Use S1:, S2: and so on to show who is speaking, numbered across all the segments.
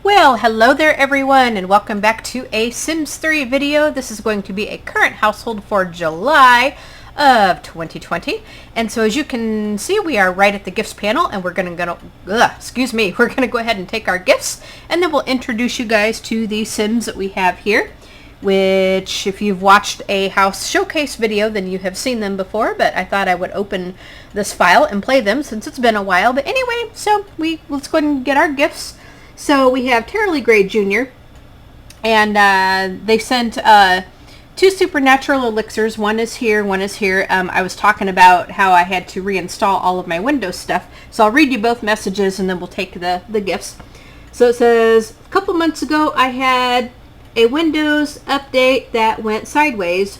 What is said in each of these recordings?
S1: Well, hello there everyone, and welcome back to a Sims 3 video. This is going to be a current household for July of 2020. And so as you can see, we are right at the gifts panel, and we're gonna go ahead and take our gifts, and then we'll introduce you guys to the Sims that we have here, which if you've watched a house showcase video, then you have seen them before, but I thought I would open this file and play them since it's been a while. But anyway, so let's go ahead and get our gifts. So we have Terribly Gray Jr. and they sent two supernatural elixirs. One is here, one is here. I was talking about how I had to reinstall all of my Windows stuff. So I'll read you both messages and then we'll take the gifts. So it says, a couple months ago I had a Windows update that went sideways.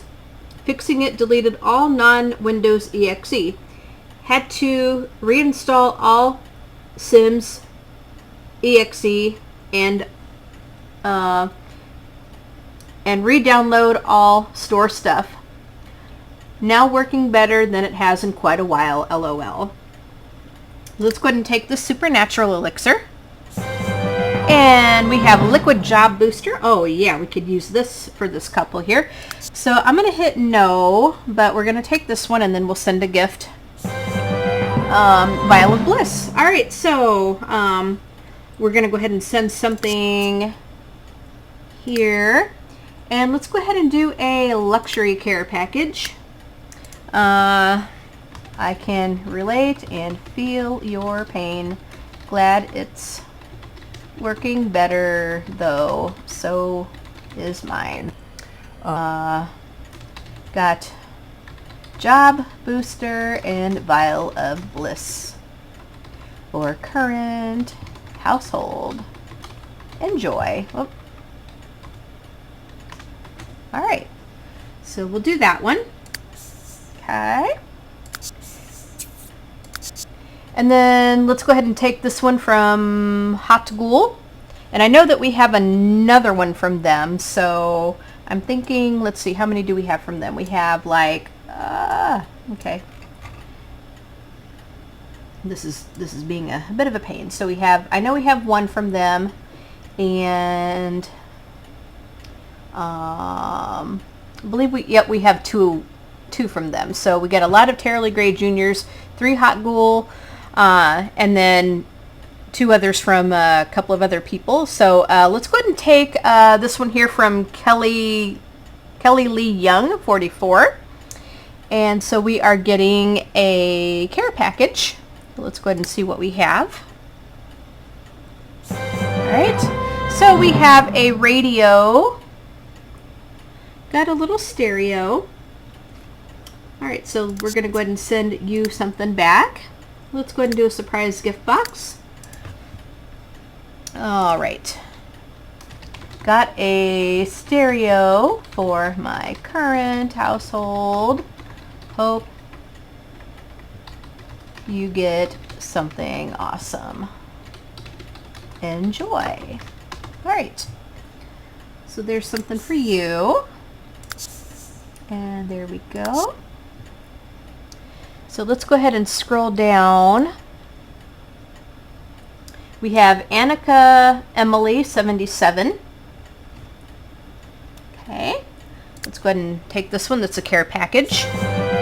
S1: Fixing it deleted all non-Windows exe. Had to reinstall all Sims exe and re-download all store stuff. Now working better than it has in quite a while, LOL. Let's go ahead and take the supernatural elixir. And we have liquid job booster. Oh yeah, we could use this for this couple here. So I'm gonna hit no, but we're gonna take this one and then we'll send a gift. Vial of Bliss. All right, so we're going to go ahead and send something here. And let's go ahead and do a luxury care package. I can relate and feel your pain. Glad it's working better, though. So is mine. Got job booster and vial of bliss for current household. Enjoy. Whoop. All right, so we'll do that one. Okay, and then let's go ahead and take this one from Hot Ghoul, and I know that we have another one from them, so I'm thinking, let's see, how many do we have from them? We have like okay, this is being a bit of a pain. So we have, I know we have one from them, and I believe we have two from them. So we get a lot of Terribly Gray Juniors, 3 Hot Ghoul, and then 2 others from a couple of other people. So let's go ahead and take this one here from Kelly Lee Young, 44. And so we are getting a care package. Let's go ahead and see what we have. All right, so we have a radio. Got a little stereo. All right, so we're going to go ahead and send you something back. Let's go ahead and do a surprise gift box. All right. Got a stereo for my current household. Hope you get something awesome. Enjoy. All right. So there's something for you. And there we go. So let's go ahead and scroll down. We have Annika Emily 77. Okay. Let's go ahead and take this one. That's a care package.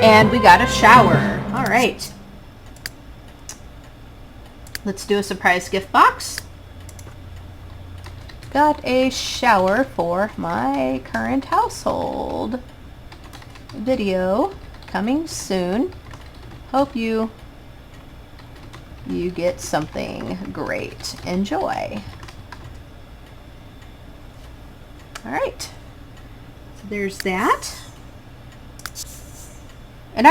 S1: And we got a shower. All right. Let's do a surprise gift box. Got a shower for my current household. Video coming soon. Hope you get something great. Enjoy. All right. So there's that. And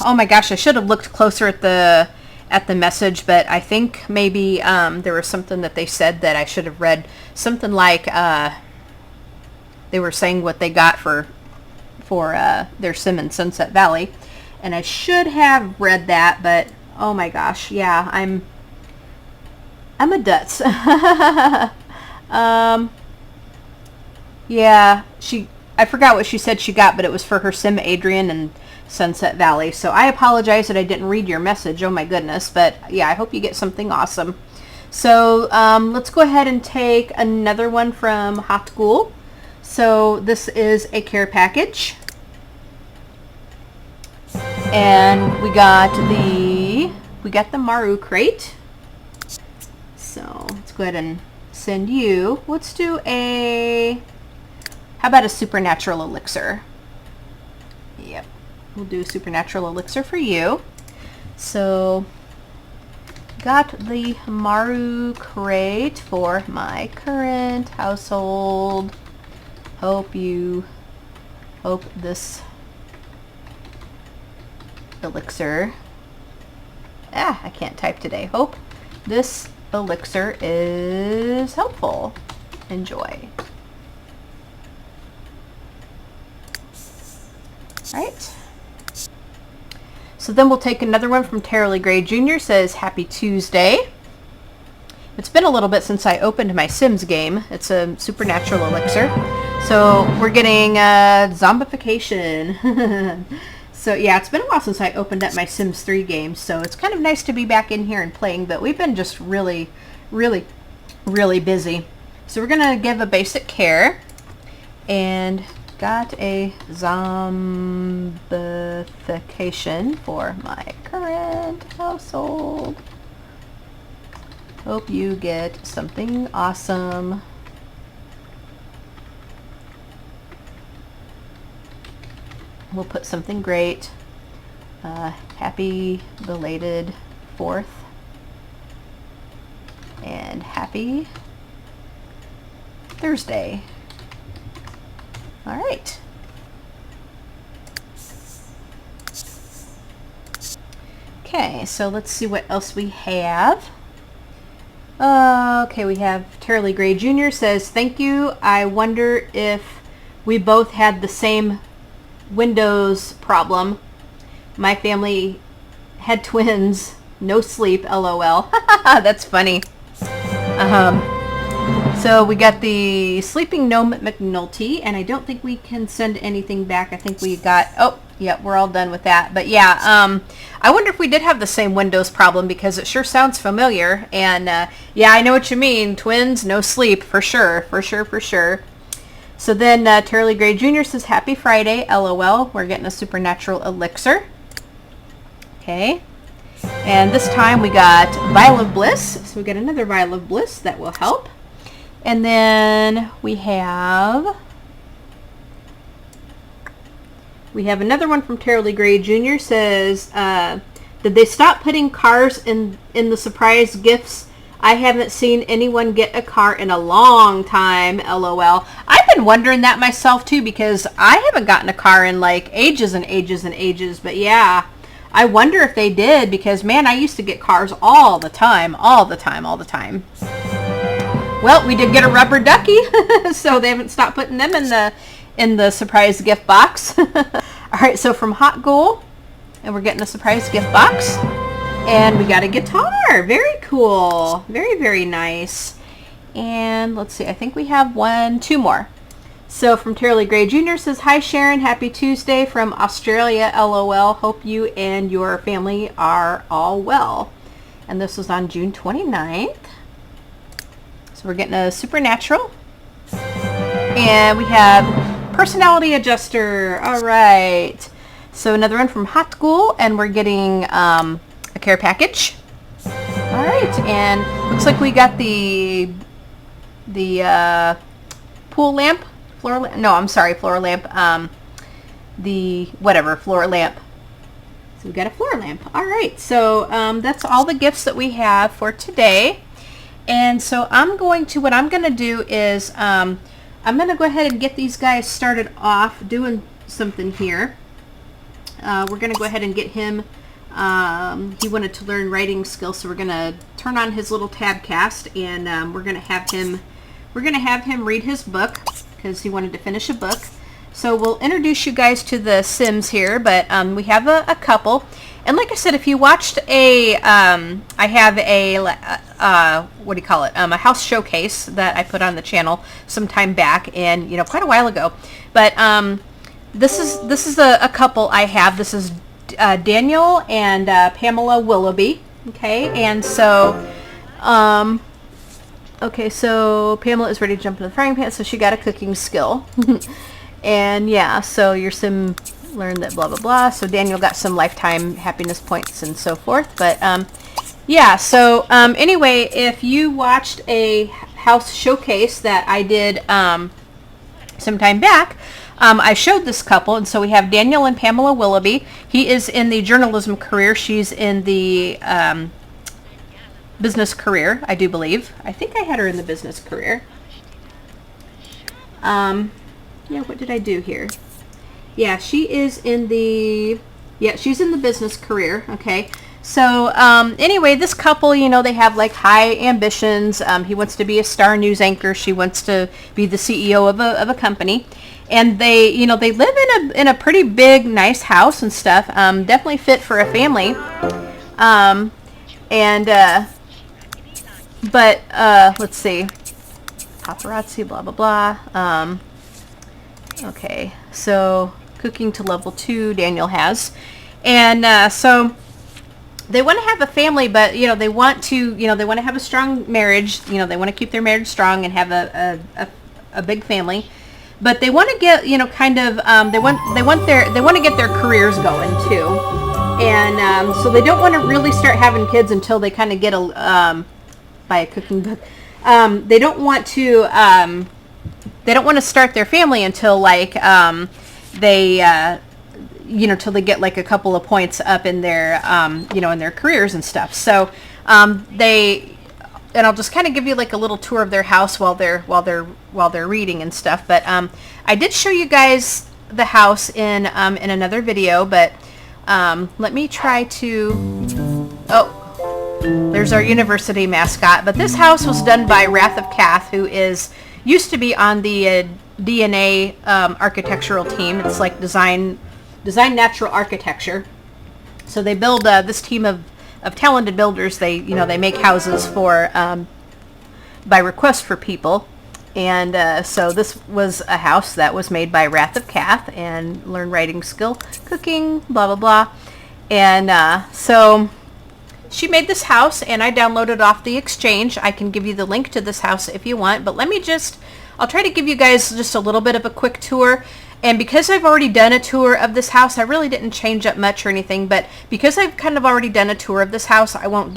S1: oh my gosh, I should have looked closer at the message, but I think maybe there was something that they said that I should have read. Something like they were saying what they got for their sim in Sunset Valley, and I should have read that, but oh my gosh, yeah, I'm a dutz. Yeah, I forgot what she said she got, but it was for her sim Adrian and Sunset Valley. So I apologize that I didn't read your message. Oh my goodness. But yeah, I hope you get something awesome. So let's go ahead and take another one from Hot Ghoul. So this is a care package. And we got the Maru crate. So let's go ahead and send you. Let's do how about a supernatural elixir? Yep. We'll do a supernatural elixir for you. So got the Maru crate for my current household. Hope this elixir, I can't type today. Hope this elixir is helpful. Enjoy. Alright. So then we'll take another one from Terribly Gray Jr. Says, Happy Tuesday. It's been a little bit since I opened my Sims game. It's a supernatural elixir. So we're getting zombification. So yeah, it's been a while since I opened up my Sims 3 game, so it's kind of nice to be back in here and playing, but we've been just really, really, really busy. So we're going to give a basic care, and got a zombification for my current household. Hope you get something awesome. We'll put something great. Happy belated 4th. And happy Thursday. All right. Okay, so let's see what else we have. Okay, we have Terribly Gray Jr. says, thank you. I wonder if we both had the same Windows problem. My family had twins. No sleep, LOL. That's funny. So we got the Sleeping Gnome McNulty, and I don't think we can send anything back. I think we got, oh, yeah, we're all done with that. But yeah, I wonder if we did have the same Windows problem, because it sure sounds familiar. And yeah, I know what you mean. Twins, no sleep, for sure, for sure, for sure. So then Terribly Gray Jr. says, Happy Friday, LOL. We're getting a supernatural elixir. Okay. And this time we got Vial of Bliss. So we got another Vial of Bliss that will help. And then we have another one from Terribly Gray Jr. Says, did they stop putting cars in the surprise gifts? I haven't seen anyone get a car in a long time, LOL. I've been wondering that myself too, because I haven't gotten a car in like ages and ages and ages. But yeah, I wonder if they did, because man, I used to get cars all the time, all the time, all the time. Well, we did get a rubber ducky, so they haven't stopped putting them in the surprise gift box. All right, so from Hot Ghoul, and we're getting a surprise gift box. And we got a guitar. Very cool. Very, very nice. And let's see. I think we have two more. So from Terribly Gray Jr. says, Hi, Sharon. Happy Tuesday from Australia. LOL. Hope you and your family are all well. And this was on June 29th. So we're getting a supernatural. And we have personality adjuster. All right. So another one from Hot Ghoul. And we're getting a care package. All right, and looks like we got the pool lamp, floor lamp. No, I'm sorry, floor lamp. The whatever floor lamp. So we got a floor lamp. All right, so that's all the gifts that we have for today. And so what I'm going to do is I'm going to go ahead and get these guys started off doing something here. We're going to go ahead and get him. He wanted to learn writing skills, so we're going to turn on his little tabcast, and we're going to have him read his book, because he wanted to finish a book. So we'll introduce you guys to the Sims here, but we have a couple. And like I said, if you watched I have a what do you call it? A house showcase that I put on the channel some time back, and quite a while ago. But this is a couple I have. This is Daniel and Pamela Willoughby. Okay, and so Okay, so Pamela is ready to jump in the frying pan, so she got a cooking skill. And yeah, so your sim learned that blah, blah, blah. So Daniel got some lifetime happiness points and so forth. But yeah, so anyway, if you watched a house showcase that I did some time back, I showed this couple, and so we have Daniel and Pamela Willoughby. He is in the journalism career. She's in the business career, I do believe. I think I had her in the business career. Yeah, what did I do here? Yeah, she is in the, yeah, she's in the business career, okay. So, anyway, this couple, you know, they have like high ambitions. He wants to be a star news anchor. She wants to be the CEO of a company. And they, you know, they live in a pretty big, nice house and stuff. Definitely fit for a family. But let's see, paparazzi, blah, blah, blah. Okay, so cooking to level 2, Daniel has. And so they want to have a family, but, you know, they want to have a strong marriage. You know, they want to keep their marriage strong and have a big family. But they want to get, you know, kind of, they want to get their careers going too. And so they don't want to really start having kids until they kind of get buy a cooking book. They don't want to start their family until like they you know, till they get like a couple of points up in their you know, in their careers and stuff. So and I'll just kind of give you like a little tour of their house while they're reading and stuff. But I did show you guys the house in another video, but let me try to, oh, there's our university mascot. But this house was done by Wrath of Cath, who used to be on the DNA architectural team. It's like design natural architecture. So they build this team of talented builders. They, you know, they make houses for by request for people. And so this was a house that was made by Wrath of Cath, and learn writing skill, cooking, blah, blah, blah. And so she made this house, and I downloaded off the exchange. I can give you the link to this house if you want, but I'll try to give you guys just a little bit of a quick tour. And because I've already done a tour of this house, I really didn't change up much or anything, but because I've kind of already done a tour of this house, I won't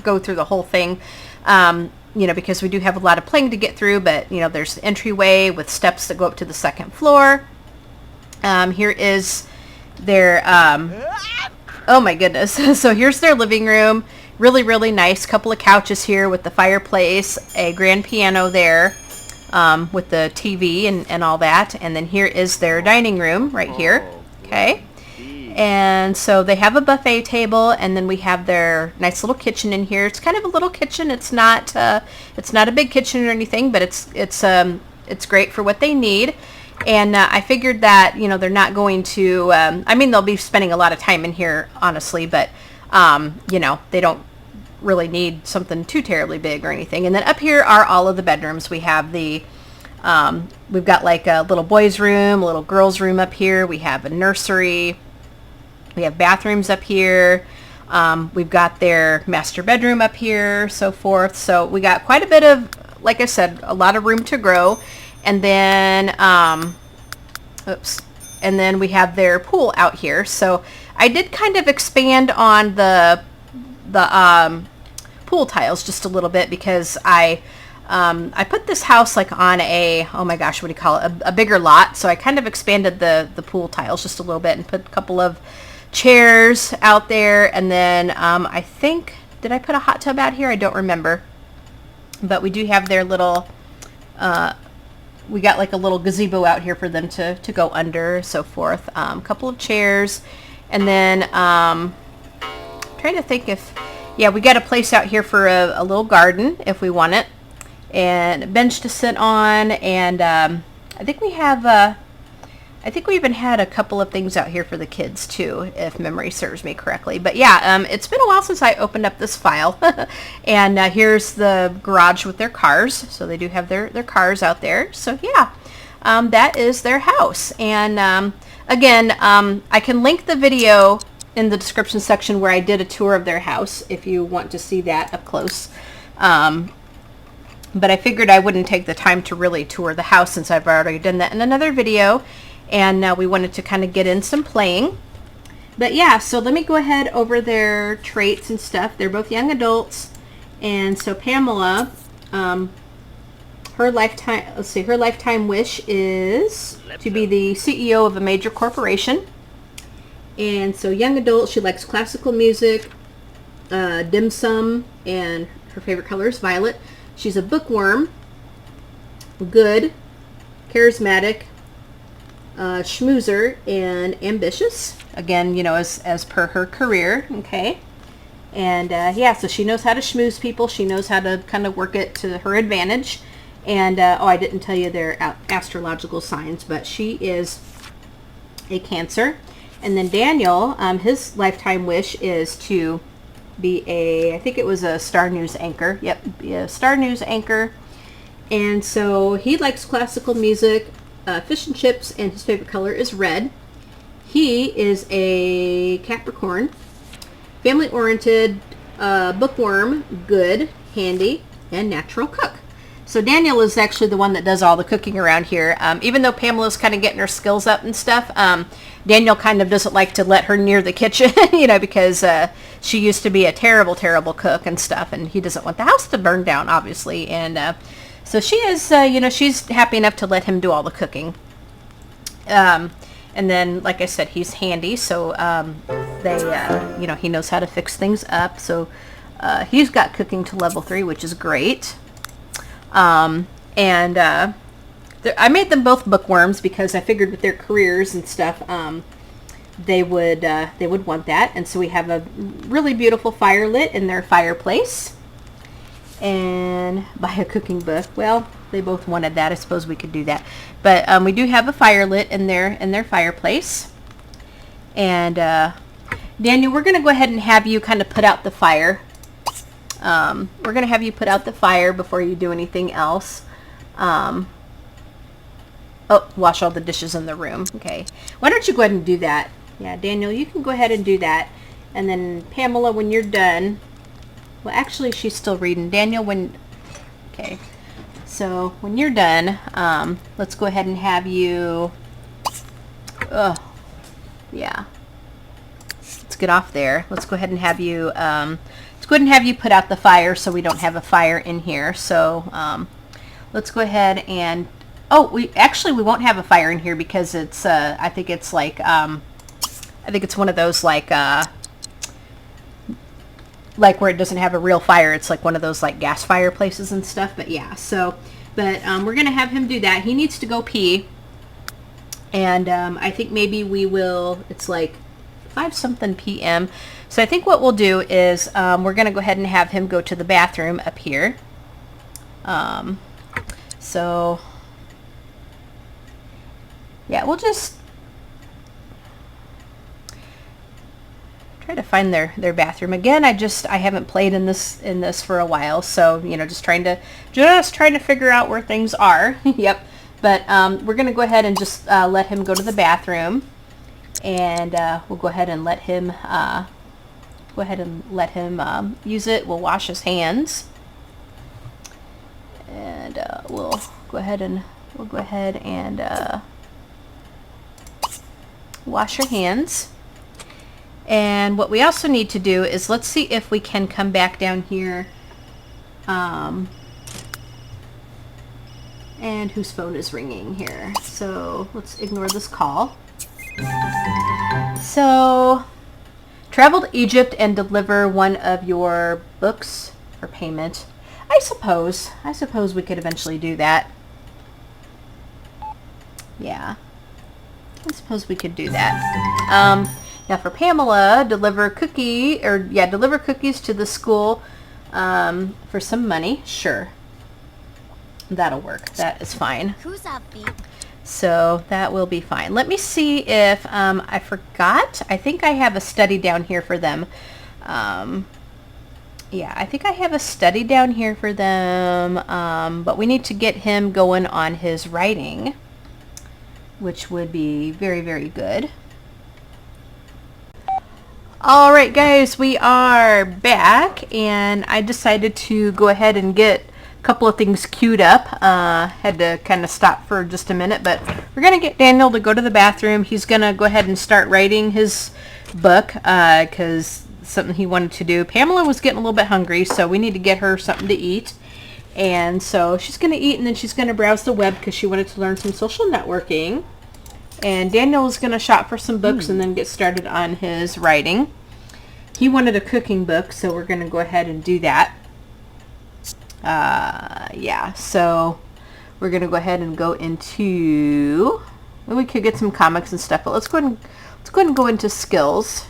S1: go through the whole thing, you know, because we do have a lot of playing to get through. But, you know, there's the entryway with steps that go up to the second floor. Here is their, oh my goodness. So here's their living room. Really, really nice. Couple of couches here with the fireplace, a grand piano there. With the TV and all that. And then here is their dining room right here. Okay. And so they have a buffet table, and then we have their nice little kitchen in here. It's kind of a little kitchen. It's not a big kitchen or anything, but it's great for what they need. And I figured that, you know, they're not going to, I mean, they'll be spending a lot of time in here, honestly, but, you know, they don't really need something too terribly big or anything. And then up here are all of the bedrooms. We have we've got like a little boys room, a little girls room up here. We have a nursery. We have bathrooms up here. We've got their master bedroom up here, so forth. So we got quite a bit of, like I said, a lot of room to grow. And then, and then we have their pool out here. So I did kind of expand on the pool tiles just a little bit, because I put this house like on a, oh my gosh, what do you call it, a bigger lot. So I kind of expanded the pool tiles just a little bit and put a couple of chairs out there. And then I think, did I put a hot tub out here? I don't remember. But we do have their little, we got like a little gazebo out here for them to go under, so forth. A couple of chairs. And then trying to think if, yeah, we got a place out here for a little garden if we want it, and a bench to sit on. And I think we have I think we even had a couple of things out here for the kids too, if memory serves me correctly. But yeah, it's been a while since I opened up this file. And here's the garage with their cars. So they do have their cars out there. So yeah, that is their house. And again, I can link the video in the description section where I did a tour of their house if you want to see that up close. But I figured I wouldn't take the time to really tour the house since I've already done that in another video. And now we wanted to kind of get in some playing. But yeah, so let me go ahead over their traits and stuff. They're both young adults. And so Pamela, her lifetime wish is to be the CEO of a major corporation. And so young adult, she likes classical music, dim sum, and her favorite color is violet. She's a bookworm, good, charismatic, schmoozer, and ambitious. Again, you know, as per her career, okay? And yeah, so she knows how to schmooze people. She knows how to kind of work it to her advantage. And, oh, I didn't tell you their astrological signs, but she is a Cancer. And then Daniel, his lifetime wish is to be I think it was a Star News anchor. Yep, be a Star News anchor. And so he likes classical music, fish and chips, and his favorite color is red. He is a Capricorn, family-oriented, bookworm, good, handy, and natural cook. So Daniel is actually the one that does all the cooking around here. Even though Pamela's kind of getting her skills up and stuff, Daniel kind of doesn't like to let her near the kitchen, you know, because she used to be a terrible, terrible cook and stuff, and he doesn't want the house to burn down, obviously. And so she is, you know, she's happy enough to let him do all the cooking. And then, like I said, he's handy, so you know, he knows how to fix things up. So he's got cooking to level 3, which is great. I made them both bookworms because I figured with their careers and stuff, they would want that. And so we have a really beautiful fire lit in their fireplace. And buy a cooking book. Well, they both wanted that. I suppose we could do that. But we do have a fire lit in their fireplace. And Daniel, we're going to go ahead and have you kind of put out the fire. We're going to have you put out the fire before you do anything else. Oh, wash all the dishes in the room. Okay. Why don't you go ahead and do that? Yeah, Daniel, you can go ahead and do that. And then Pamela, when you're done... Well, actually, she's still reading. Daniel, okay. So when you're done, let's go ahead and have you... yeah. Let's get off there. Let's go ahead and have you... let's go ahead and have you put out the fire so we don't have a fire in here. So let's go ahead and... Oh, we won't have a fire in here because it's, I think it's like, I think it's one of those like where it doesn't have a real fire. It's like one of those like gas fireplaces and stuff. But yeah, so, but we're going to have him do that. He needs to go pee. And I think maybe we will, it's like 5-something p.m. So I think what we'll do is we're going to go ahead and have him go to the bathroom up here. So... yeah, we'll just try to find their bathroom again. I haven't played in this for a while, so you know, just trying to figure out where things are. Yep. But we're gonna go ahead and just let him go to the bathroom, and we'll go ahead and let him use it. We'll wash his hands, and we'll go ahead and wash your hands. And what we also need to do is, let's see if we can come back down here. And whose phone is ringing here? So let's ignore this call. So, travel to Egypt and deliver one of your books for payment. I suppose we could eventually do that. Yeah. I suppose we could do that. Now for Pamela, deliver cookies to the school for some money. Sure. That'll work. That is fine. So that will be fine. Let me see if I forgot. I think I have a study down here for them. Yeah, I think I have a study down here for them. But we need to get him going on his writing, which would be very, very good. All right, guys, we are back, and I decided to go ahead and get a couple of things queued up. Had to kind of stop for just a minute, but we're going to get Daniel to go to the bathroom. He's going to go ahead and start writing his book because something he wanted to do. Pamela was getting a little bit hungry, so we need to get her something to eat. And so she's going to eat, and then she's going to browse the web because she wanted to learn some social networking. And Daniel is going to shop for some books and then get started on his writing. He wanted a cooking book, so we're going to go ahead and do that. Yeah, so we're going to go ahead and go into... Well, we could get some comics and stuff, but let's go ahead and go into skills.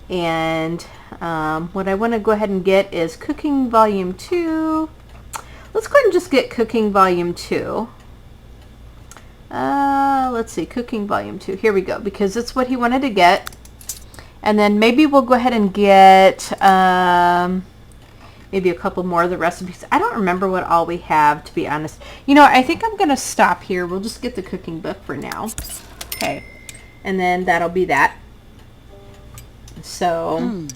S1: And what I want to go ahead and get is Cooking Volume 2. Let's go ahead and just get Cooking Volume 2. Let's see, Cooking Volume 2. Here we go, because that's what he wanted to get. And then maybe we'll go ahead and get maybe a couple more of the recipes. I don't remember what all we have, to be honest. You know, I think I'm going to stop here. We'll just get the cooking book for now. Okay. And then that'll be that. So,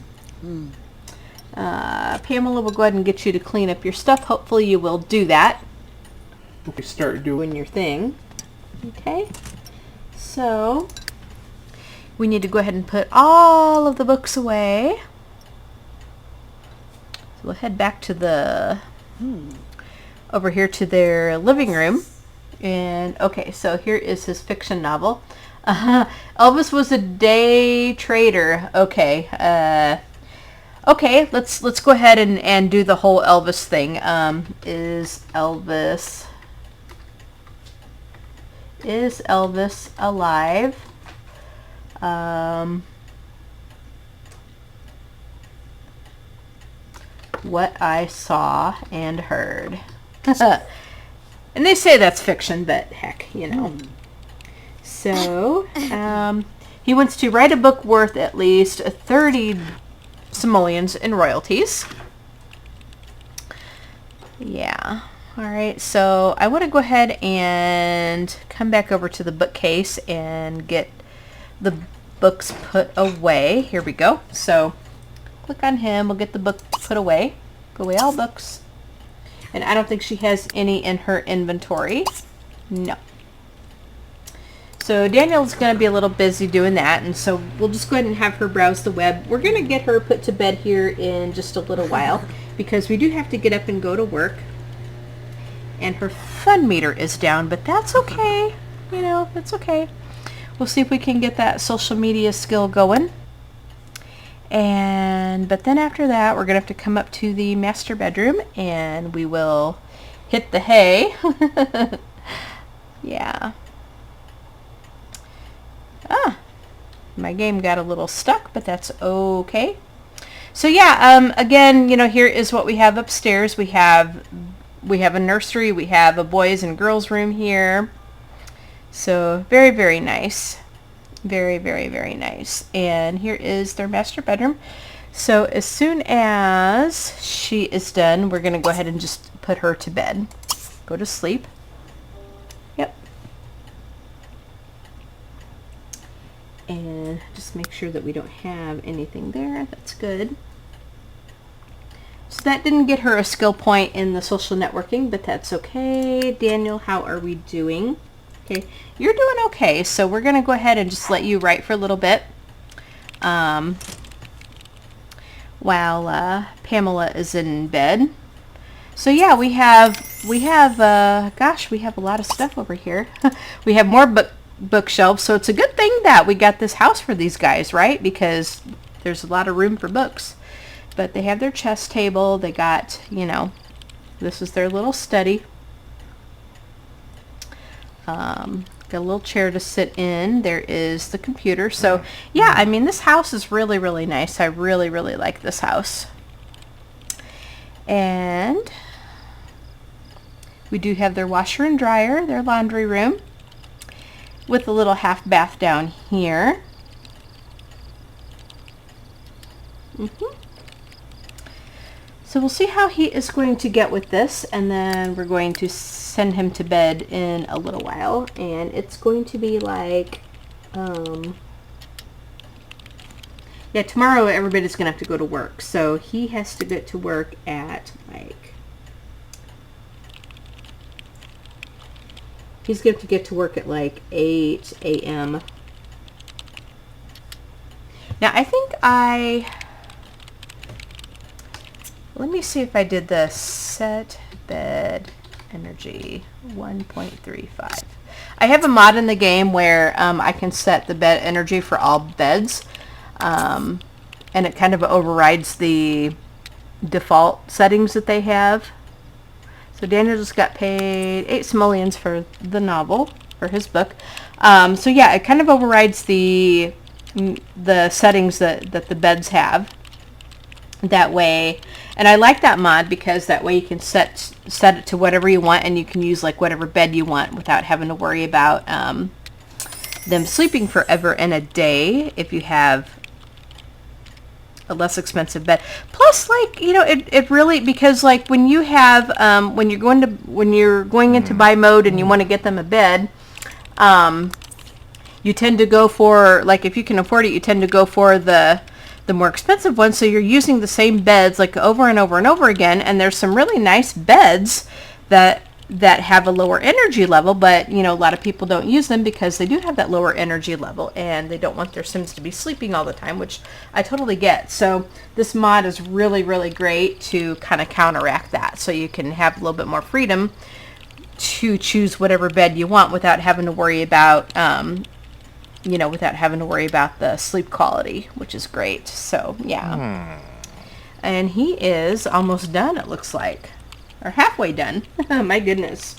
S1: Pamela will go ahead and get you to clean up your stuff. Hopefully you will do that. You start doing your thing. Okay, so we need to go ahead and put all of the books away. So we'll head back to the over here to their living room. And okay, so here is his fiction novel. Elvis was a day trader. Okay, okay, let's go ahead and do the whole Elvis thing. Is Elvis alive? What I saw and heard. And they say that's fiction, but heck, you know. So, he wants to write a book worth at least 30 simoleons in royalties. Yeah. All right, so I want to go ahead and come back over to the bookcase and get the books put away. Here we go. So click on him. We'll get the book put away. Put away all books. And I don't think she has any in her inventory. No. So Daniel's going to be a little busy doing that, and so we'll just go ahead and have her browse the web. We're going to get her put to bed here in just a little while because we do have to get up and go to work. And her fun meter is down, but that's okay. You know, that's okay. We'll see if we can get that social media skill going. But then after that, we're going to have to come up to the master bedroom and we will hit the hay. Yeah. My game got a little stuck, but that's okay. So yeah, again, you know, here is what we have upstairs. We have a nursery, we have a boys and girls room here. So very, very nice. Very, very, very nice. And here is their master bedroom. So as soon as she is done, we're going to go ahead and just put her to bed. Go to sleep. Yep. And just make sure that we don't have anything there. That's good. So that didn't get her a skill point in the social networking, but that's okay. Daniel, how are we doing? Okay, you're doing okay. So we're going to go ahead and just let you write for a little bit while Pamela is in bed. So yeah, we have gosh, we have a lot of stuff over here. We have more bookshelves, so it's a good thing that we got this house for these guys, right? Because there's a lot of room for books. But they have their chess table. They got, you know, this is their little study. Got a little chair to sit in. There is the computer. So yeah, I mean, this house is really, really nice. I really, really like this house. And we do have their washer and dryer, their laundry room, with a little half bath down here. So we'll see how he is going to get with this, and then we're going to send him to bed in a little while, and it's going to be like Yeah, tomorrow everybody's going to have to go to work. So he has to get to work at like... He's going to get to work at like 8 a.m. Now, I think let me see if I did the set bed energy 1.35. I have a mod in the game where I can set the bed energy for all beds, and it kind of overrides the default settings that they have. So Daniel just got paid 8 simoleons for the novel, for his book. So yeah, it kind of overrides the settings that the beds have that way. And I like that mod because that way you can set it to whatever you want, and you can use like whatever bed you want without having to worry about them sleeping forever in a day if you have a less expensive bed. Plus, like, you know, it really, because like when you have when you're going into buy mode and you want to get them a bed, you tend to go for, like, if you can afford it, you tend to go for the more expensive ones. So you're using the same beds like over and over and over again, and there's some really nice beds that have a lower energy level, but you know, a lot of people don't use them because they do have that lower energy level and they don't want their Sims to be sleeping all the time, which I totally get. So this mod is really, really great to kind of counteract that, so you can have a little bit more freedom to choose whatever bed you want without having to worry about you know, without having to worry about the sleep quality, which is great. So yeah. And he is almost done, it looks like. Or halfway done. My goodness.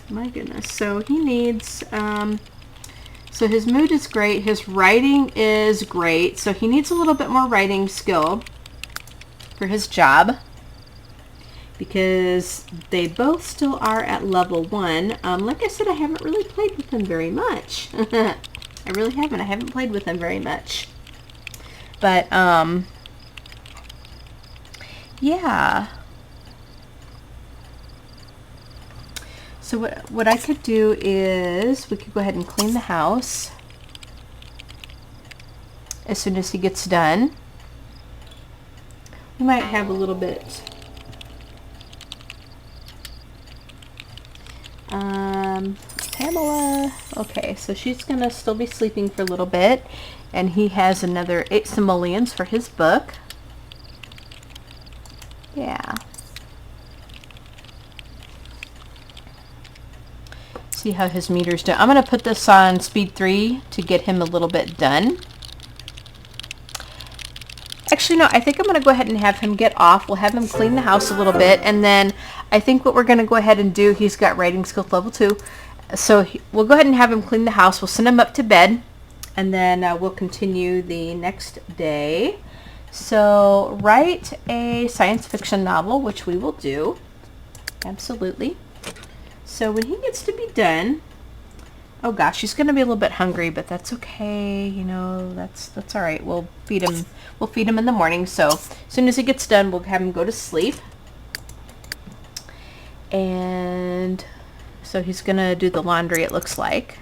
S1: My goodness. So he needs, so his mood is great. His writing is great. So he needs a little bit more writing skill for his job, because they both still are at level 1. Like I said, I haven't really played with them very much. I really haven't. I haven't played with them very much. But, yeah. So what I could do is we could go ahead and clean the house as soon as he gets done. We might have a little bit. Pamela. Okay, so she's going to still be sleeping for a little bit. And he has another 8 simoleons for his book. Yeah. See how his meter's done. I'm going to put this on speed 3 to get him a little bit done. Actually, no, I think I'm going to go ahead and have him get off. We'll have him clean the house a little bit, and then I think what we're going to go ahead and do, he's got writing skills level 2, so we'll go ahead and have him clean the house. We'll send him up to bed, and then we'll continue the next day. So write a science fiction novel, which we will do. Absolutely. So when he gets to be done, oh gosh, he's going to be a little bit hungry, but that's okay. You know, that's all right. We'll feed him. We'll feed him in the morning. So as soon as he gets done, we'll have him go to sleep. And so he's going to do the laundry, it looks like.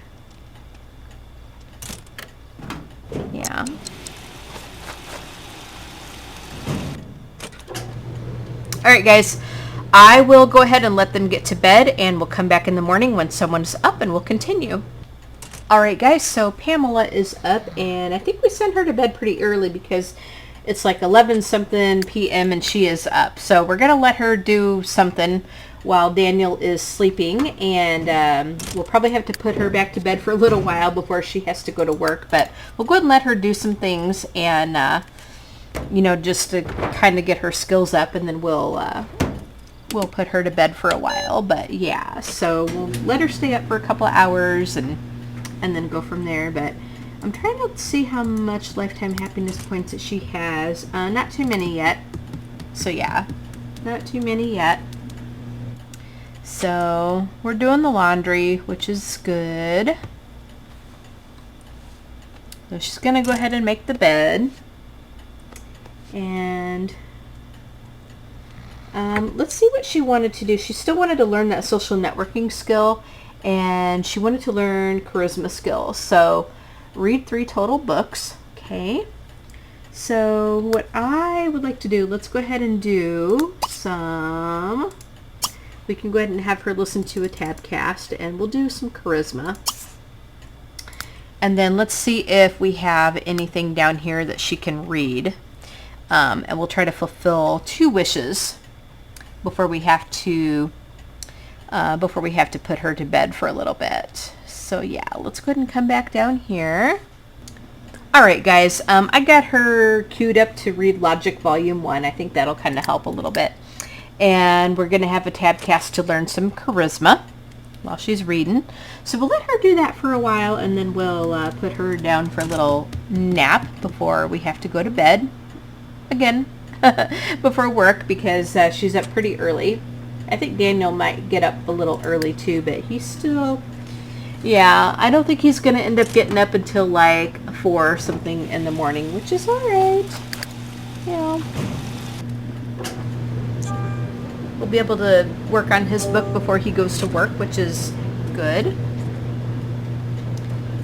S1: Yeah. All right, guys. I will go ahead and let them get to bed, and we'll come back in the morning when someone's up, and we'll continue. All right, guys, so Pamela is up, and I think we sent her to bed pretty early because it's like 11-something p.m. and she is up. So we're going to let her do something while Daniel is sleeping, and we'll probably have to put her back to bed for a little while before she has to go to work. But we'll go ahead and let her do some things, and, you know, just to kind of get her skills up, and then we'll put her to bed for a while. But yeah, so we'll let her stay up for a couple of hours and then go from there. But I'm trying to see how much lifetime happiness points that she has. Not too many yet. So yeah, not too many yet. So we're doing the laundry, which is good. So she's gonna go ahead and make the bed. And let's see what she wanted to do. She still wanted to learn that social networking skill, and she wanted to learn charisma skills. So read 3 total books. Okay. So what I would like to do, let's go ahead and do some, we can go ahead and have her listen to a tabcast, and we'll do some charisma. And then let's see if we have anything down here that she can read. And we'll try to fulfill 2 wishes before we have to put her to bed for a little bit. So yeah, let's go ahead and come back down here. All right, guys, I got her queued up to read Logic Volume 1. I think that'll kind of help a little bit. And we're going to have a tabcast to learn some charisma while she's reading. So we'll let her do that for a while, and then we'll put her down for a little nap before we have to go to bed. Again, before work, because she's up pretty early. I think Daniel might get up a little early too, but he's still, yeah, I don't think he's going to end up getting up until like 4 or something in the morning, which is all right. Yeah. We'll be able to work on his book before he goes to work, which is good.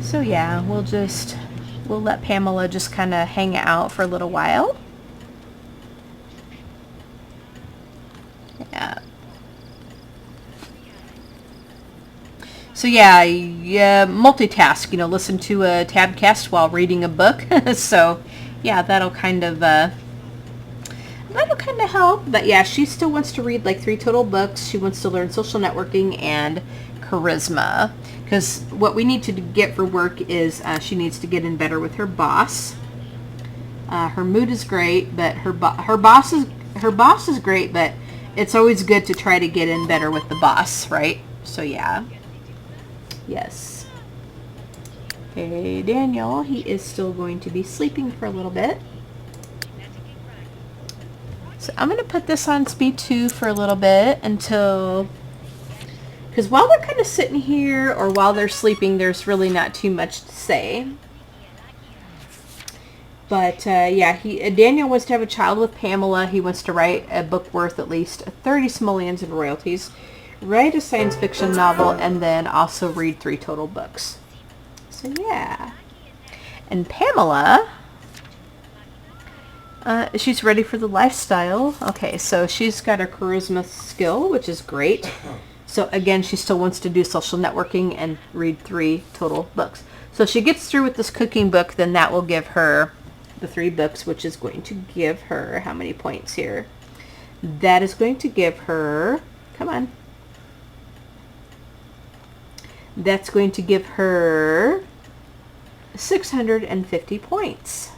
S1: So yeah, we'll let Pamela just kind of hang out for a little while. Yeah. So yeah, multitask, listen to a tabcast while reading a book. So yeah, that'll kind of help. But yeah, she still wants to read like 3 total books. She wants to learn social networking and charisma, because what we need to get for work is she needs to get in better with her boss. Her mood is great, but her boss is great, but it's always good to try to get in better with the boss, right? So yeah. Yes. Okay, Daniel, he is still going to be sleeping for a little bit. So I'm going to put this on speed 2 for a little bit until, because while they're kind of sitting here or while they're sleeping, there's really not too much to say. But yeah, Daniel wants to have a child with Pamela. He wants to write a book worth at least 30 simoleons in royalties, write a science fiction novel, and then also read 3 total books. So yeah. And Pamela, she's ready for the lifestyle. Okay, so she's got her charisma skill, which is great. So again, she still wants to do social networking and read 3 total books. So if she gets through with this cooking book, then that will give her the 3 books, which is going to give her, how many points here? That is going to give her, come on. That's going to give her 650 points.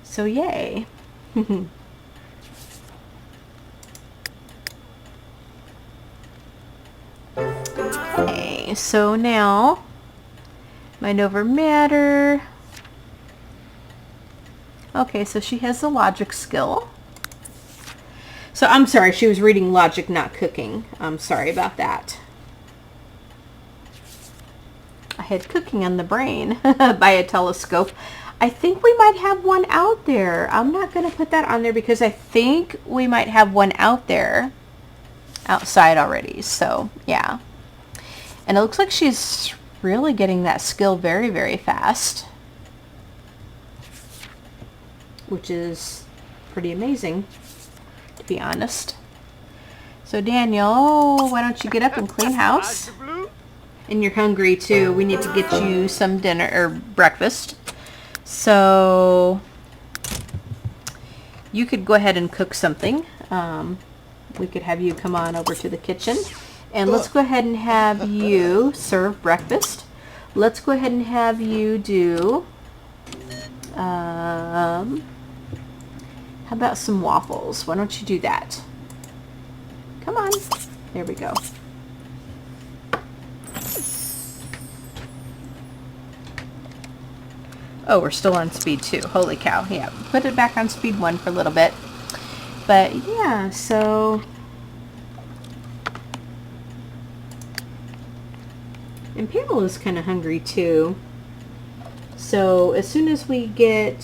S1: So yay. Okay, so now mind over matter. Okay, so she has the logic skill. So I'm sorry, she was reading logic, not cooking. I'm sorry about that. I had cooking on the brain by a telescope. I think we might have one out there. I'm not going to put that on there because I think we might have one out there outside already. So yeah. And it looks like she's really getting that skill very, very fast, which is pretty amazing, to be honest. So Daniel, why don't you get up and clean house? And you're hungry too. We need to get you some dinner or breakfast. So you could go ahead and cook something. We could have you come on over to the kitchen. And let's go ahead and have you serve breakfast. Let's go ahead and have you do, how about some waffles? Why don't you do that? Come on. There we go. Oh, we're still on speed 2. Holy cow. Yeah, put it back on speed 1 for a little bit. But yeah, so... And Pamela's kind of hungry too. So as soon as we get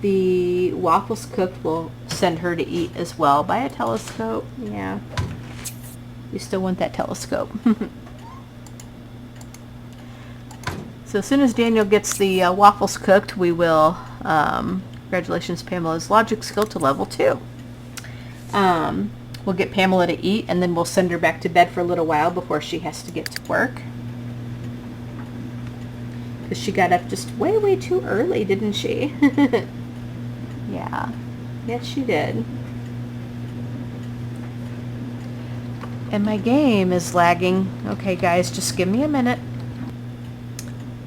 S1: the waffles cooked, we'll send her to eat as well. Buy a telescope. Yeah. You still want that telescope. So as soon as Daniel gets the waffles cooked, we will, congratulations Pamela's logic skill to level 2. We'll get Pamela to eat, and then we'll send her back to bed for a little while before she has to get to work. Because she got up just way, way too early, didn't she? Yeah. Yes, she did. And my game is lagging. Okay, guys, just give me a minute.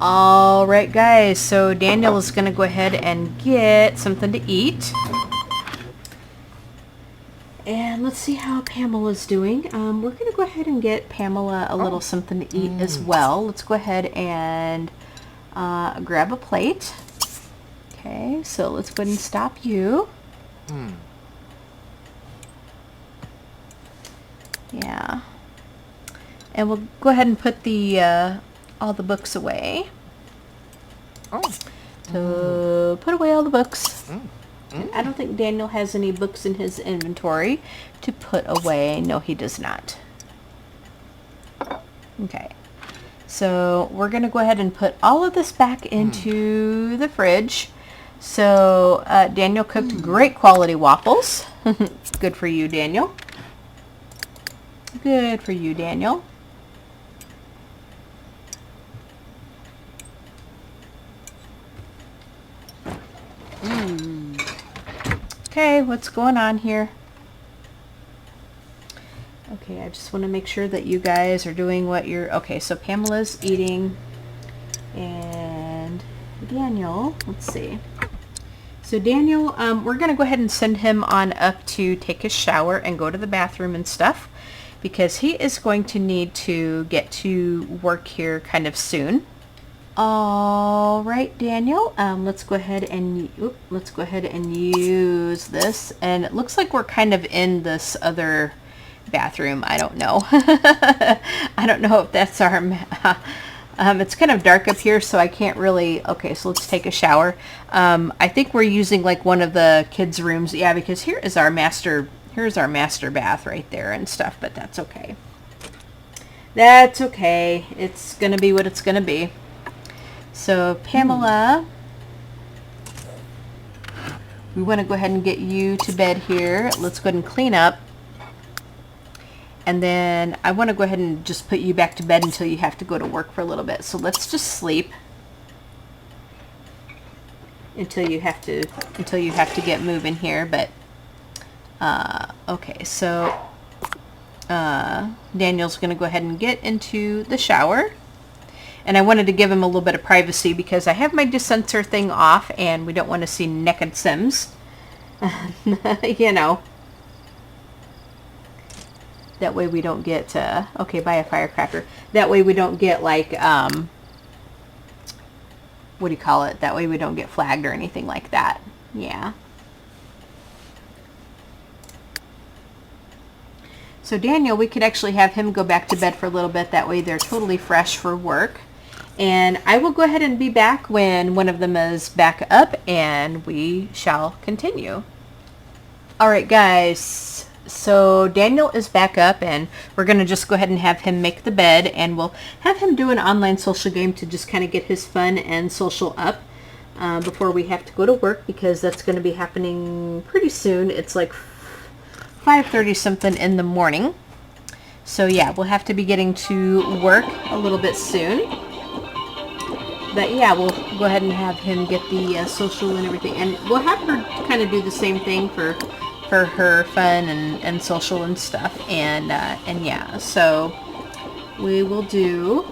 S1: All right, guys, so Daniel is going to go ahead and get something to eat. And let's see how Pamela's doing. We're going to go ahead and get Pamela a little something to eat as well. Let's go ahead and grab a plate. Okay, so let's go ahead and stop you. Yeah. And we'll go ahead and put the all the books away. So put away all the books. And I don't think Daniel has any books in his inventory to put away. No, he does not. Okay. So we're going to go ahead and put all of this back into the fridge. So Daniel cooked great quality waffles. Good for you, Daniel. Good for you, Daniel. Okay, what's going on here? Okay, I just want to make sure that you guys are doing what you're... Okay, so Pamela's eating, and Daniel, let's see. So Daniel, we're going to go ahead and send him on up to take his shower and go to the bathroom and stuff, because he is going to need to get to work here kind of soon. All right, Daniel, let's go ahead and use this, and it looks like we're kind of in this other bathroom. I don't know. I don't know if that's our it's kind of dark up here, so I can't really... Okay, so let's take a shower. I think we're using like one of the kids' rooms. Yeah, because here's our master bath right there and stuff, but that's okay. That's okay. It's gonna be what it's gonna be. So Pamela, we want to go ahead and get you to bed here. Let's go ahead and clean up. And then I want to go ahead and just put you back to bed until you have to go to work for a little bit. So let's just sleep until you have to get moving here. But okay, so Daniel's going to go ahead and get into the shower. And I wanted to give him a little bit of privacy because I have my desensor thing off and we don't want to see naked Sims. You know. That way we don't get, okay, buy a firecracker. That way we don't get like, what do you call it? That way we don't get flagged or anything like that. Yeah. So Daniel, we could actually have him go back to bed for a little bit. That way they're totally fresh for work. And I will go ahead and be back when one of them is back up and we shall continue. All right, guys. So Daniel is back up and we're going to just go ahead and have him make the bed, and we'll have him do an online social game to just kind of get his fun and social up before we have to go to work, because that's going to be happening pretty soon. It's like 5:30 something in the morning. So yeah, we'll have to be getting to work a little bit soon. But yeah, we'll go ahead and have him get the social and everything. And we'll have her kind of do the same thing for her fun and social and stuff. And yeah, so we will do.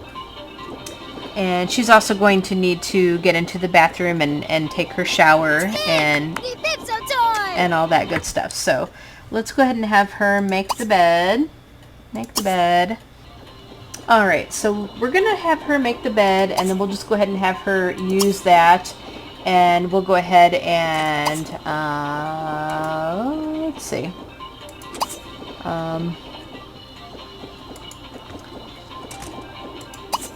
S1: And she's also going to need to get into the bathroom and take her shower and all that good stuff. So let's go ahead and have her make the bed. Make the bed. All right, so we're going to have her make the bed, and then we'll just go ahead and have her use that. And we'll go ahead and, let's see.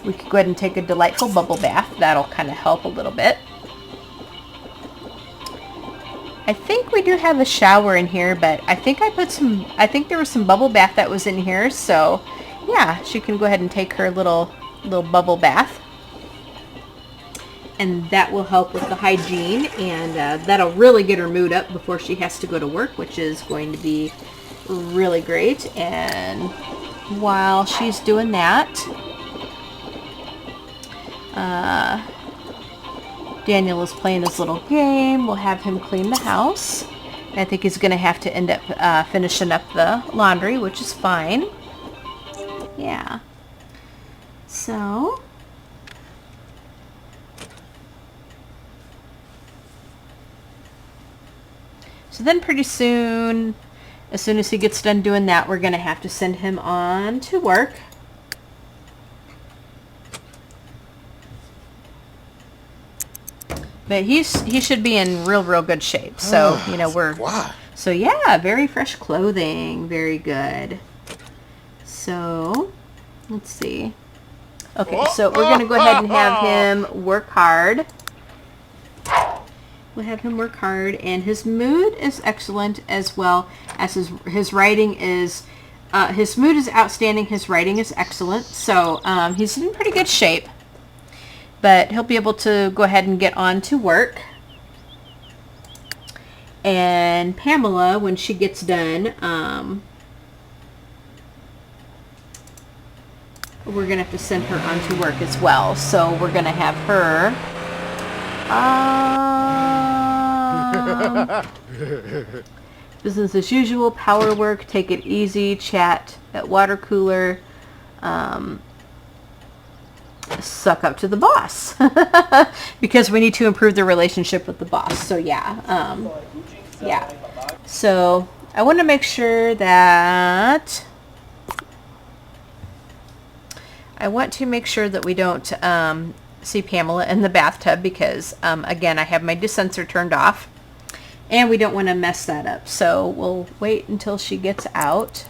S1: We could go ahead and take a delightful bubble bath. That'll kind of help a little bit. I think we do have a shower in here, but I think there was some bubble bath that was in here, so yeah, she can go ahead and take her little bubble bath. and that will help with the hygiene, and that'll really get her mood up before she has to go to work, which is going to be really great. And while she's doing that, Daniel is playing his little game. We'll have him clean the house. I think he's going to have to end up finishing up the laundry, which is fine. Yeah. So then pretty soon, as soon as he gets done doing that, we're going to have to send him on to work. But he should be in real good shape. So, you know, so yeah, very fresh clothing. Very good. So, let's see. Okay, so we're going to go ahead and have him work hard. We'll have him work hard, and his mood is excellent, as well as his writing is, his mood is outstanding, his writing is excellent, so he's in pretty good shape. But he'll be able to go ahead and get on to work. And Pamela, when she gets done, we're going to have to send her on to work as well. So we're going to have her... business as usual, power work, take it easy, chat at water cooler, suck up to the boss. Because we need to improve the relationship with the boss. So yeah, yeah. So I want to make sure that we don't see Pamela in the bathtub, because again, I have my desensor turned off and we don't want to mess that up. So we'll wait until she gets out,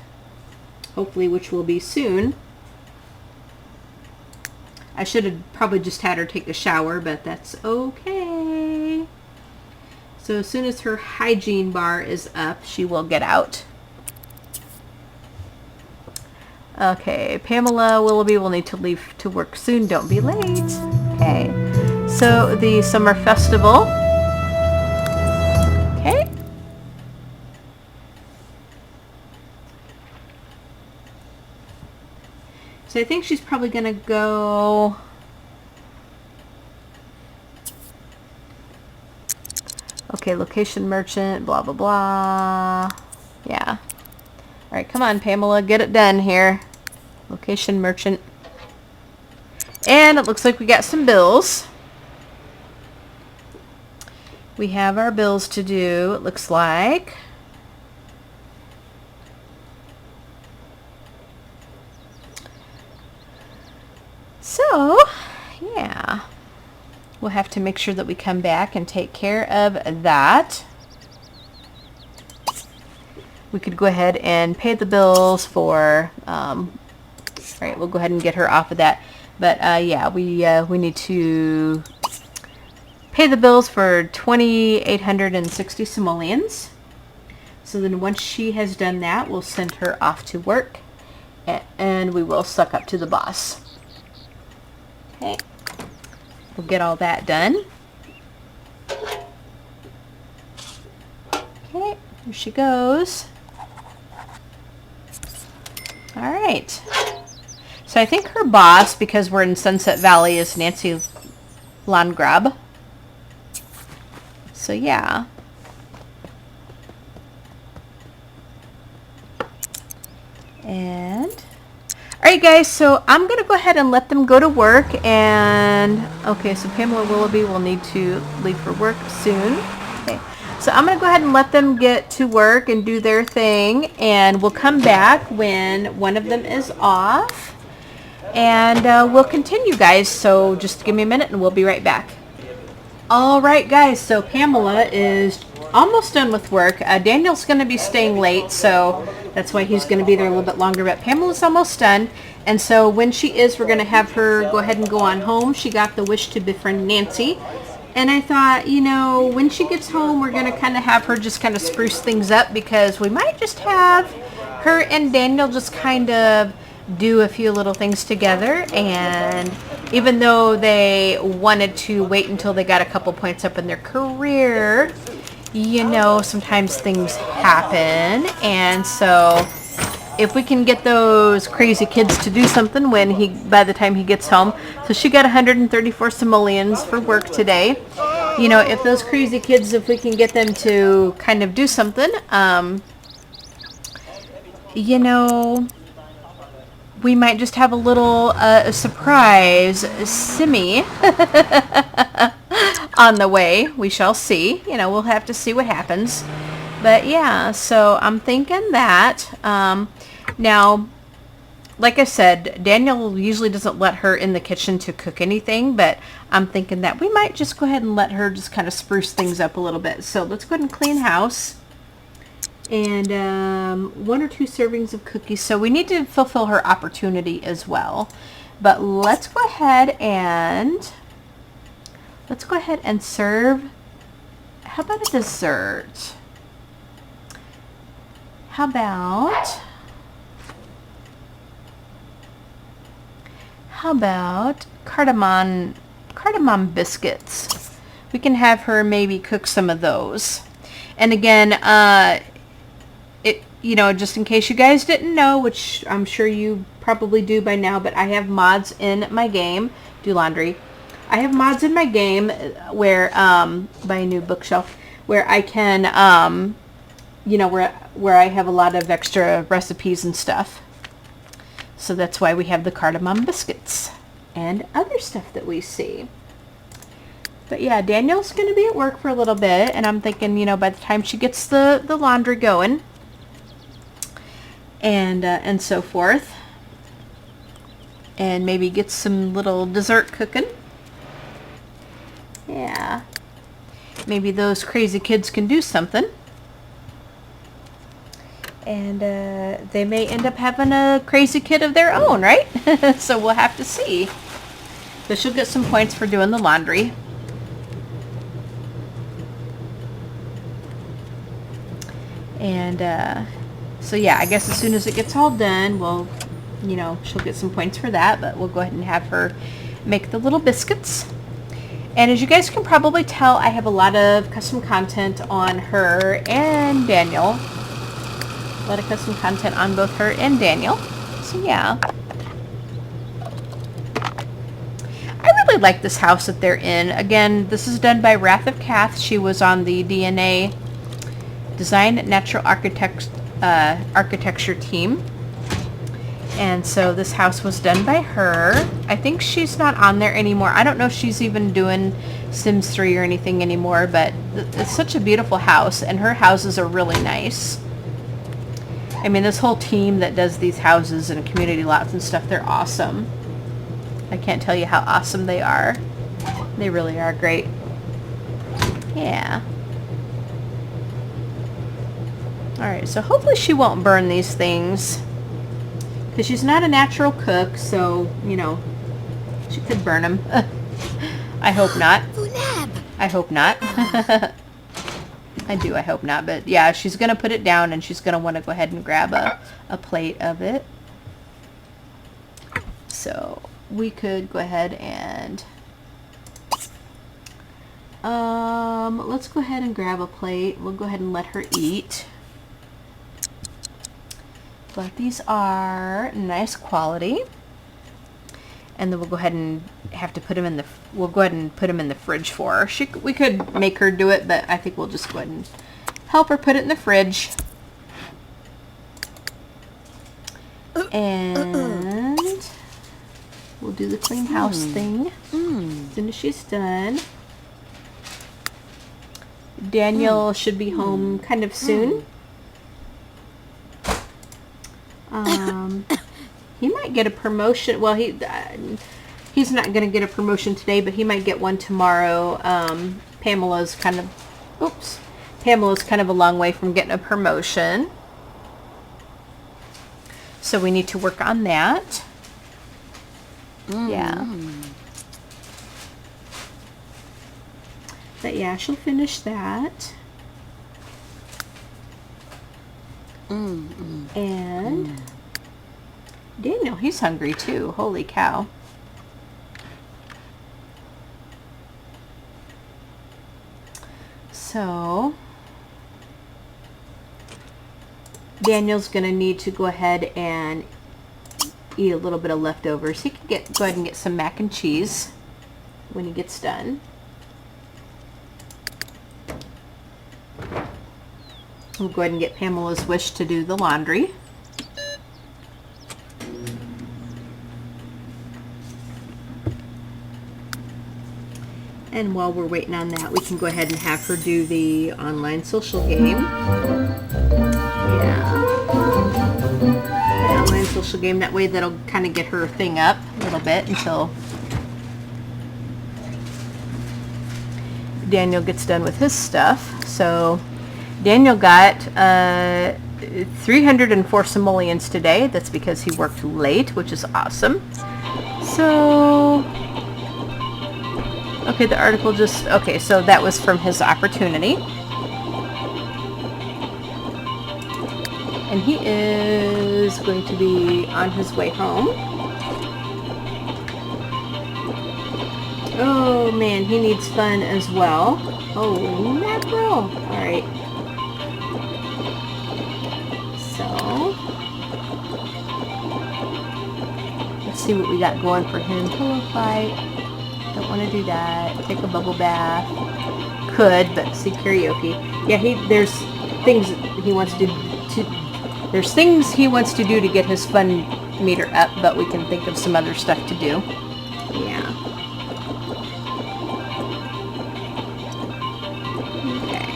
S1: hopefully, which will be soon. I should have probably just had her take a shower, but that's okay. So as soon as her hygiene bar is up, she will get out. Okay, Pamela Willoughby will need to leave to work soon. Don't be late. Okay, so the summer festival. Okay. So I think she's probably going to go... Okay, location merchant, blah, blah, blah. Yeah. All right, come on, Pamela, get it done here. Location merchant. And it looks like we got some bills. We have our bills to do, it looks like. So, yeah. We'll have to make sure that we come back and take care of that. We could go ahead and pay the bills for, all right, we'll go ahead and get her off of that. But yeah, we need to pay the bills for 2,860 simoleons. So then once she has done that, we'll send her off to work, and we will suck up to the boss. Okay, we'll get all that done. Okay, here she goes. All right. So I think her boss, because we're in Sunset Valley, is Nancy Landgrab. So yeah. And all right, guys, so I'm going to go ahead and let them go to work. And okay, so Pamela Willoughby will need to leave for work soon. Okay. So I'm going to go ahead and let them get to work and do their thing, and we'll come back when one of them is off, and we'll continue, guys. So just give me a minute and we'll be right back. All right, guys, so Pamela is almost done with work. Daniel's going to be staying late, so that's why he's going to be there a little bit longer, but Pamela's almost done. And so when she is, we're going to have her go ahead and go on home. She got the wish to befriend Nancy. And I thought, you know, when she gets home, we're going to kind of have her just kind of spruce things up, because we might just have her and Daniel just kind of do a few little things together. And even though they wanted to wait until they got a couple points up in their career, you know, sometimes things happen. And so if we can get those crazy kids to do something by the time he gets home. So she got 134 simoleons for work today. You know, if those crazy kids, if we can get them to kind of do something, you know, we might just have a little surprise Simmy on the way. We shall see. You know, we'll have to see what happens. But yeah, so I'm thinking that. Now, like I said, Daniel usually doesn't let her in the kitchen to cook anything, but I'm thinking that we might just go ahead and let her just kind of spruce things up a little bit. So let's go ahead and clean house. And 1 or 2 servings of cookies. So we need to fulfill her opportunity as well. But let's go ahead and serve. How about a dessert? How about cardamom biscuits? We can have her maybe cook some of those. And again, you know, just in case you guys didn't know, which I'm sure you probably do by now, but I have mods in my game. Do laundry. I have mods in my game where, buy a new bookshelf, where I can, you know, where I have a lot of extra recipes and stuff. So that's why we have the cardamom biscuits and other stuff that we see. But yeah, Daniel's going to be at work for a little bit, and I'm thinking, you know, by the time she gets the laundry going and so forth, and maybe get some little dessert cooking. Yeah. Maybe those crazy kids can do something. And they may end up having a crazy kid of their own, right? So we'll have to see. But she'll get some points for doing the laundry. And so yeah, I guess as soon as it gets all done, we'll, you know, she'll get some points for that. But we'll go ahead and have her make the little biscuits. And as you guys can probably tell, I have a lot of custom content on her and Daniel. A lot of custom content on both her and Daniel. So yeah. I really like this house that they're in. Again, this is done by Wrath of Cath. She was on the DNA Design Natural Architecture team. And so this house was done by her. I think she's not on there anymore. I don't know if she's even doing Sims 3 or anything anymore, but it's such a beautiful house, and her houses are really nice. I mean, this whole team that does these houses and community lots and stuff, they're awesome. I can't tell you how awesome they are. They really are great. Yeah. Alright, so hopefully she won't burn these things. Because she's not a natural cook, so, you know, she could burn them. I hope not. I hope not. I hope not. But yeah, she's going to put it down, and she's going to want to go ahead and grab a plate of it. So we could go ahead and let's go ahead and grab a plate. We'll go ahead and let her eat. But these are nice quality. And then we'll go ahead and have to put them in the, we'll go ahead and put them in the fridge for her. We could make her do it, but I think we'll just go ahead and help her put it in the fridge. And we'll do the clean house thing as soon as she's done. Daniel should be home kind of soon. He might get a promotion. Well, he's not going to get a promotion today, but he might get one tomorrow. Pamela's kind of a long way from getting a promotion. So we need to work on that. Yeah. But yeah, she'll finish that. And Daniel, he's hungry too. Holy cow. So Daniel's going to need to go ahead and eat a little bit of leftovers. He can go ahead and get some mac and cheese when he gets done. We'll go ahead and get Pamela's wish to do the laundry. And while we're waiting on that, we can go ahead and have her do the online social game. Yeah. The online social game. That way that'll kind of get her thing up a little bit until Daniel gets done with his stuff. So Daniel got 304 simoleons today. That's because he worked late, which is awesome. So okay, the article just, okay, so that was from his opportunity. And he is going to be on his way home. Oh man, he needs fun as well. Oh, mackerel. Alright. So, let's see what we got going for him. Pillow fight. Don't want to do that. Take a bubble bath. Could, but see, karaoke. Yeah, there's things he wants to do. There's things he wants to do to get his fun meter up, but we can think of some other stuff to do. Yeah. Okay.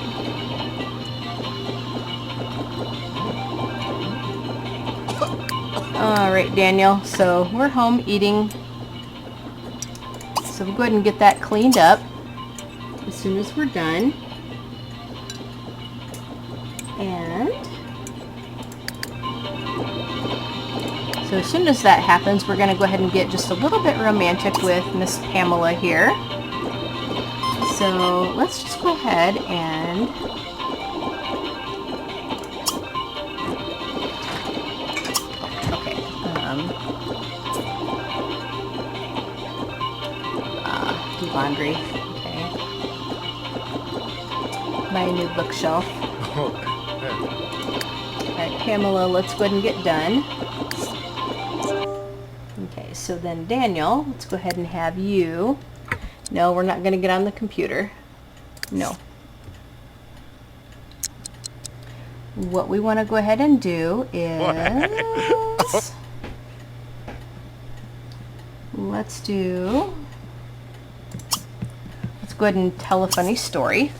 S1: All right, Daniel. So we're home eating. So we'll go ahead and get that cleaned up as soon as we're done. And so as soon as that happens, we're going to go ahead and get just a little bit romantic with Miss Pamela here. So let's just go ahead and do laundry. Okay. Buy a new bookshelf. Alright, Pamela, let's go ahead and get done. Okay, so then Daniel, let's go ahead and have you. No, we're not going to get on the computer. No. What we want to go ahead and do is let's go ahead and tell a funny story.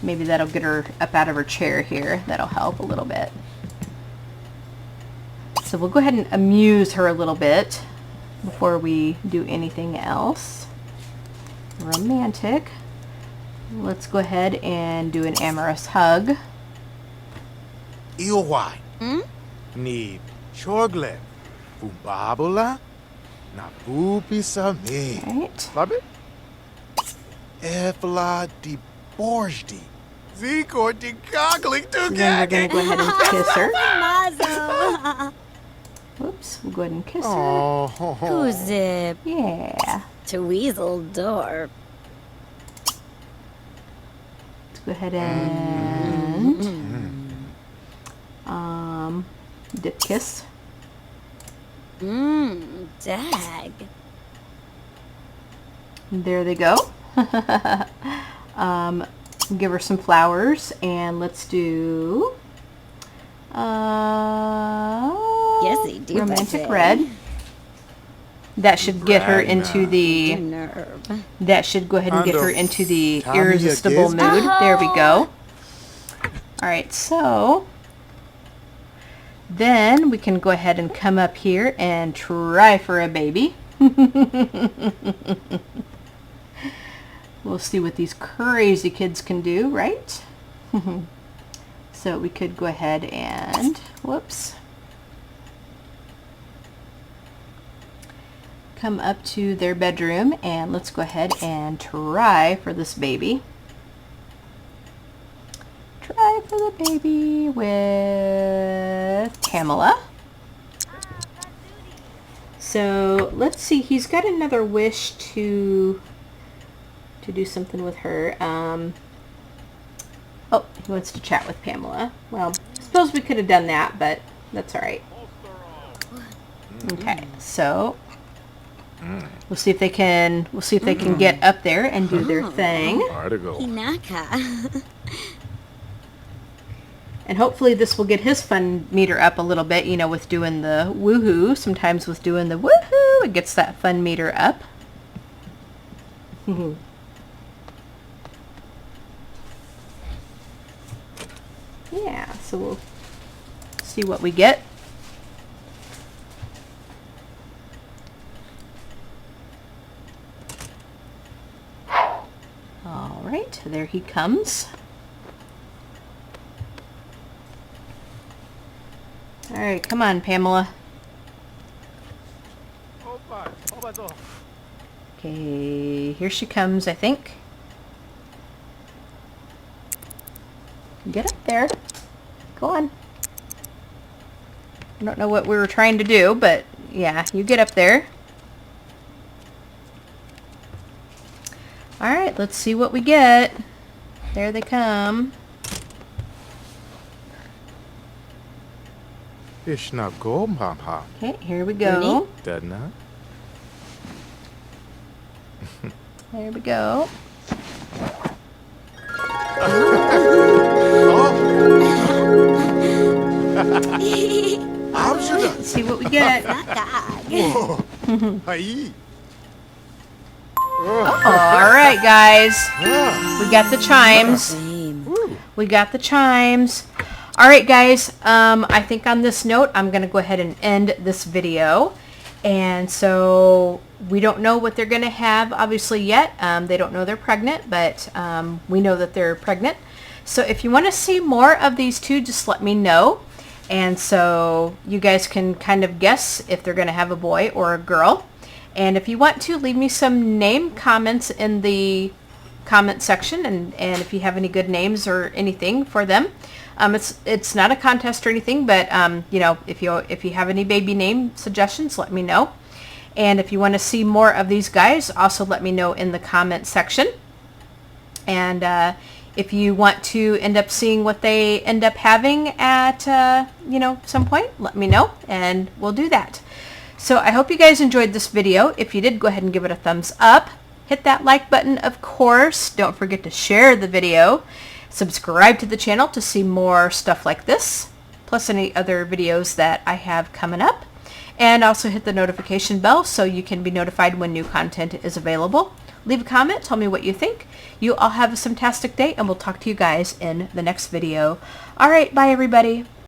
S1: Maybe that'll get her up out of her chair here. That'll help a little bit. So we'll go ahead and amuse her a little bit before we do anything else. Romantic. Let's go ahead and do an amorous hug.
S2: Iowai. Ni chogle. Fubabula. Na pupisa me.
S1: Right.
S2: Labi? Efla di borjdi. Zico di gogling to
S1: Then we're going to go ahead and kiss her.
S3: Mazel.
S1: Whoops. We'll go ahead and kiss her.
S2: Oh.
S3: Kuzip.
S1: Yeah.
S3: To weasel door.
S1: Let's go ahead and dip kiss.
S3: Dag.
S1: There they go. Give her some flowers, and let's do
S3: Yesy, do
S1: romantic
S3: birthday.
S1: red. That should get her into the.
S3: Nerve.
S1: That should go ahead and get her into the
S2: Tommy
S1: irresistible
S2: again?
S1: mood. There we go. All right, so then we can go ahead and come up here and try for a baby. We'll see what these crazy kids can do, right? So we could go ahead and, whoops, come up to their bedroom, and let's go ahead and try for this baby. Try for the baby with Pamela. So let's see. He's got another wish to do something with her. Oh, he wants to chat with Pamela. Well, I suppose we could have done that, but that's all right. Okay, so we'll see if they can. We'll see if they can get up there and do their thing.
S3: Hinaka.
S1: And hopefully this will get his fun meter up a little bit. You know, with doing the woohoo. Sometimes with doing the woohoo, it gets that fun meter up. Yeah, so we'll see what we get. All right, there he comes. All right, come on, Pamela. Okay, here she comes, I think. Get up there. Go on. I don't know what we were trying to do, but yeah, you get up there. Alright, let's see what we get. There they come.
S2: It's not gold, Papa.
S1: Okay, here we go.
S2: Dadna.
S1: There we go. Let's see what we get. Alright, guys. We got the chimes. We got the chimes. Alright, guys. I think on this note, I'm going to go ahead and end this video. And so we don't know what they're going to have, obviously, yet. They don't know they're pregnant, but we know that they're pregnant. So if you want to see more of these two, just let me know. And so you guys can kind of guess if they're going to have a boy or a girl. And if you want to, leave me some name comments in the comment section. And if you have any good names or anything for them. It's not a contest or anything, but you know, if you have any baby name suggestions, let me know. And if you want to see more of these guys, also let me know in the comment section. And if you want to end up seeing what they end up having at you know, some point, let me know and we'll do that. So I hope you guys enjoyed this video. If you did, go ahead and give it a thumbs up. Hit that like button, of course. Don't forget to share the video. Subscribe to the channel to see more stuff like this, plus any other videos that I have coming up. And also hit the notification bell so you can be notified when new content is available. Leave a comment, tell me what you think. You all have a fantastic day, and we'll talk to you guys in the next video. Alright, bye everybody.